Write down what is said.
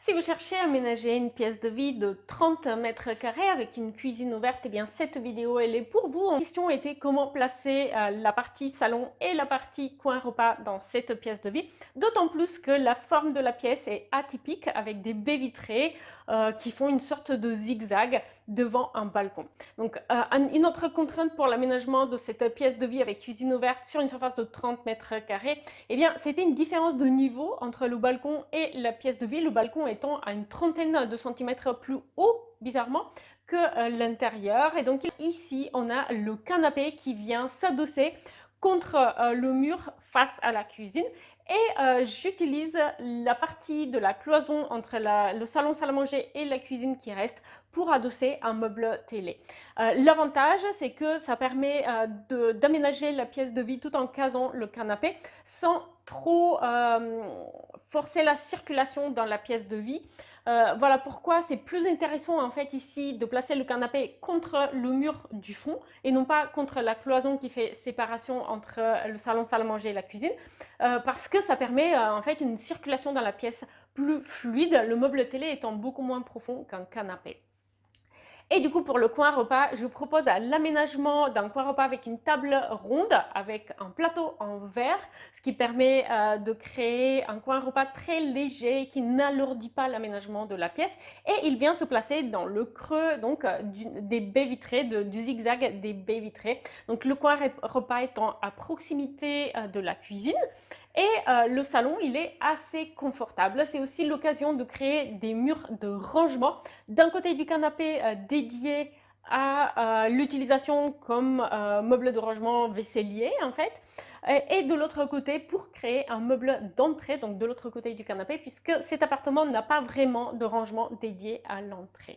Si vous cherchez à aménager une pièce de vie de 30 mètres carrés avec une cuisine ouverte, eh bien cette vidéo elle est pour vous. La question était comment placer la partie salon et la partie coin repas dans cette pièce de vie. D'autant plus que la forme de la pièce est atypique avec des baies vitrées qui font une sorte de zigzag devant un balcon. Donc une autre contrainte pour l'aménagement de cette pièce de vie avec cuisine ouverte sur une surface de 30 mètres carrés, eh bien c'était une différence de niveau entre le balcon et la pièce de vie. Le balcon étant à une trentaine de centimètres plus haut, bizarrement, que l'intérieur. Et donc ici, on a le canapé qui vient s'adosser contre le mur face à la cuisine. Et j'utilise la partie de la cloison entre le salon salle à manger et la cuisine qui reste pour adosser un meuble télé. L'avantage, c'est que ça permet d'aménager la pièce de vie tout en casant le canapé sans trop forcer la circulation dans la pièce de vie. Voilà pourquoi c'est plus intéressant en fait ici de placer le canapé contre le mur du fond et non pas contre la cloison qui fait séparation entre le salon salle à manger et la cuisine, parce que ça permet en fait une circulation dans la pièce plus fluide, le meuble télé étant beaucoup moins profond qu'un canapé. Et du coup, pour le coin repas, je vous propose l'aménagement d'un coin repas avec une table ronde, avec un plateau en verre, ce qui permet de créer un coin repas très léger qui n'alourdit pas l'aménagement de la pièce. Et il vient se placer dans le creux donc, des baies vitrées, du zigzag des baies vitrées. Donc le coin repas étant à proximité de la cuisine. Et le salon, il est assez confortable. C'est aussi l'occasion de créer des murs de rangement. D'un côté du canapé dédié à l'utilisation comme meuble de rangement vaisselier en fait. Et de l'autre côté pour créer un meuble d'entrée, donc de l'autre côté du canapé, puisque cet appartement n'a pas vraiment de rangement dédié à l'entrée.